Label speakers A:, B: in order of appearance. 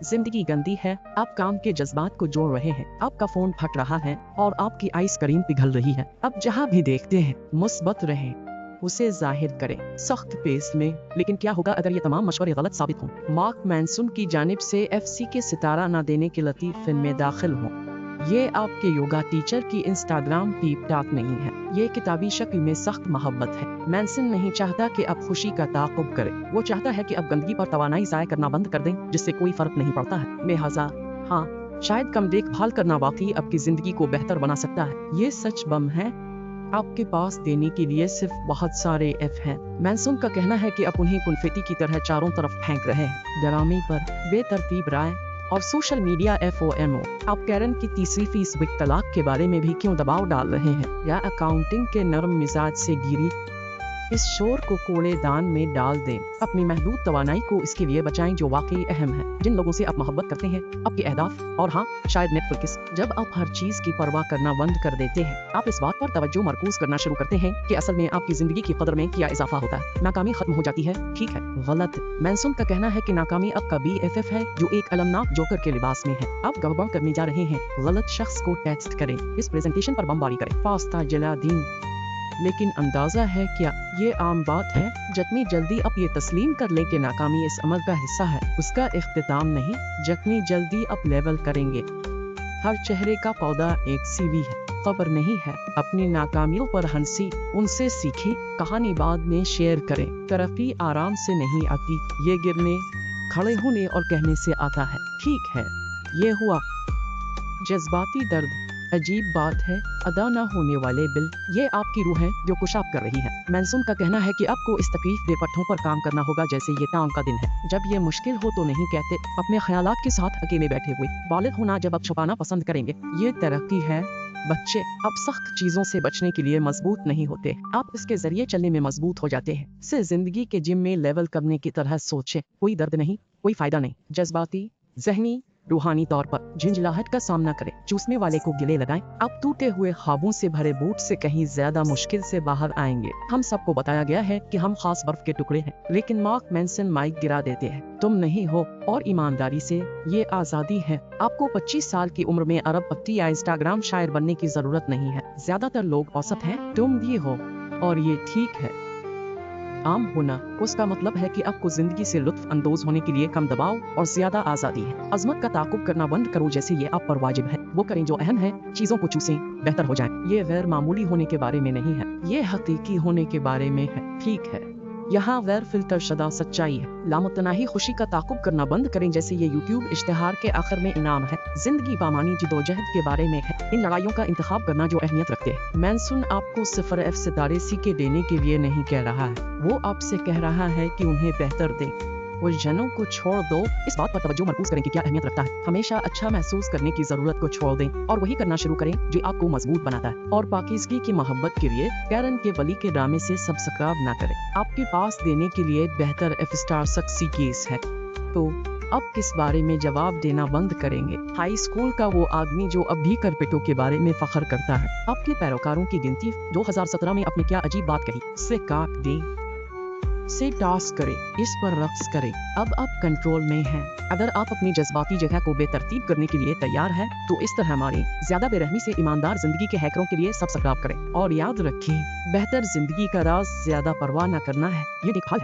A: जिंदगी गंदी है, आप काम के जज्बात को जोड़ रहे हैं, आपका फोन फट रहा है और आपकी आइसक्रीम पिघल रही है। अब जहाँ भी देखते हैं मुस्बत रहें, उसे जाहिर करें सख्त पेस में। लेकिन क्या होगा अगर ये तमाम मशवरे गलत साबित हों? मार्क मैनसन की जानिब से एफसी के सितारा न देने की लतीफ फिल्म में दाखिल हों। ये आपके योगा टीचर की इंस्टाग्राम पीप टाक नहीं है, ये किताबी शक्ल में सख्त मोहब्बत है। मैनसन नहीं चाहता कि आप खुशी का ताक़ुब करें, वो चाहता है कि आप गंदगी पर तवानाई ज़ाया करना बंद कर दें, जिससे कोई फर्क नहीं पड़ता है। लिहाजा हाँ, शायद कम देखभाल करना वाकई आपकी जिंदगी को बेहतर बना सकता है। ये सच बम है, आपके पास देने के लिए सिर्फ बहुत सारे एफ हैं। मैनसन का कहना है कि आप उन्हें कुनफेती की तरह चारों तरफ फेंक रहे हैं। डरामे पर बेतरतीब राय और सोशल मीडिया FOMO। आप कैरन की तीसरी फीसदी तलाक के बारे में भी क्यों दबाव डाल रहे हैं, या अकाउंटिंग के नरम मिजाज से गिरी इस शोर को कूड़ेदान में डाल दें। अपनी महदूद तवानाई को इसके लिए बचाएं जो वाकई अहम है। जिन लोगों से आप मोहब्बत करते हैं, आपके अहदाफ और हाँ शायद नेटफ्लिक्स। जब आप हर चीज की परवाह करना बंद कर देते हैं, आप इस बात पर तवज्जो मरकूज करना शुरू करते हैं कि असल में आपकी जिंदगी की कदर में क्या इजाफा होता है। नाकामी खत्म हो जाती है, ठीक है, गलत। मैनसन का कहना है कि नाकामी आपका BFF है जो एक अलमनाक जोकर के लिबास में है। आप गड़बड़ करने जा रहे हैं, गलत शख्स को टेक्स्ट करें, इस प्रेजेंटेशन पर बमबारी करें, पास्ता जला दें। लेकिन अंदाजा है क्या ये आम बात है? जितनी जल्दी आप ये तस्लीम कर लें कि नाकामी इस अमल का हिस्सा है, उसका इख्तिताम नहीं, जितनी जल्दी आप लेवल करेंगे। हर चेहरे का पौधा एक CV है, खबर नहीं है। अपनी नाकामियों पर हंसी, उनसे सीखी, कहानी बाद में शेयर करें। तरक्की आराम से नहीं आती, ये गिरने, खड़े होने और कहने से आता है। ठीक है, ये हुआ। जज्बाती दर्द अजीब बात है, अदा ना होने वाले बिल, ये आपकी रूह है जो कुशाब कर रही है। मैनसन का कहना है कि आपको इस तकलीफ दे पट्टों पर काम करना होगा जैसे ये काम का दिन है। जब ये मुश्किल हो तो नहीं कहते, अपने ख्यालात के साथ अकेले बैठे हुए। बालिग होना जब आप छुपाना पसंद करेंगे, ये तरक्की है। बच्चे अब सख्त चीजों से बचने के लिए मजबूत नहीं होते, आप इसके जरिए चलने में मजबूत हो जाते हैं। से जिंदगी के जिम में लेवल करने की तरह सोचे, कोई दर्द नहीं, कोई फायदा नहीं। जज्बाती, ज़हनी, रूहानी तौर पर झिंझलाहट का सामना करें, चूसने वाले को गिले लगाएं। आप टूटे हुए ख्वाबों से भरे बूट से कहीं ज्यादा मुश्किल से बाहर आएंगे। हम सबको बताया गया है कि हम खास बर्फ के टुकड़े हैं, लेकिन मार्क मैनसन माइक गिरा देते हैं, तुम नहीं हो। और ईमानदारी से ये आजादी है। आपको 25 साल की उम्र में अरबपति या इंस्टाग्राम शायर बनने की जरूरत नहीं है। ज्यादातर लोग औसत हैं, तुम भी हो, और ये ठीक है। आम होना उसका मतलब है कि आपको जिंदगी से लुत्फ अंदोज होने के लिए कम दबाव और ज्यादा आजादी है। अजमत का ताकुब करना बंद करो जैसे ये आप पर वाजिब है। वो करें जो अहम है, चीजों को चूसें, बेहतर हो जाएं। ये गैर मामूली होने के बारे में नहीं है, ये हकीकी होने के बारे में है। ठीक है, यहाँ गैर फिल्टर शुदा सच्चाई है। लामुतनाही खुशी का ताकुब करना बंद करें जैसे ये YouTube इश्तिहार के आखिर में इनाम है। जिंदगी बामानी जिदोजहद के बारे में है, इन लड़ाइयों का इंतखाब करना जो अहमियत रखते हैं। मैनसन आपको 0 सितारे सीके देने के लिए नहीं कह रहा है, वो आपसे कह रहा है कि उन्हें बेहतर दें। उलझनों को छोड़ दो, इस बात पर तवज्जो मरकूज करें कि क्या अहमियत रखता है। हमेशा अच्छा महसूस करने की जरूरत को छोड़ दें और वही करना शुरू करें जो आपको मजबूत बनाता है। और पाकीज़गी की मोहब्बत के लिए कैरन के वली के ड्रामे से सब्सक्राइब ना करें। आपके पास देने के लिए बेहतर F-स्टार सक्सेस है, तो अब किस बारे में जवाब देना बंद करेंगे? हाई स्कूल का वो आदमी जो अब भी करपेटों के बारे में फख्र करता है। आपके पैरोकारों की गिनती 2017 में आपने क्या अजीब बात कही, से काट दें, से टास्क करें, इस पर रक्स करें। अब आप कंट्रोल में हैं। अगर आप अपनी जज्बाती जगह को बेतरतीब करने के लिए तैयार हैं, तो इस तरह मारें। ज्यादा बेरहमी से ईमानदार जिंदगी के हैकरों के लिए सब्सक्राइब करें। और याद रखें, बेहतर जिंदगी का राज ज्यादा परवाह न करना है, ये देखभाल है।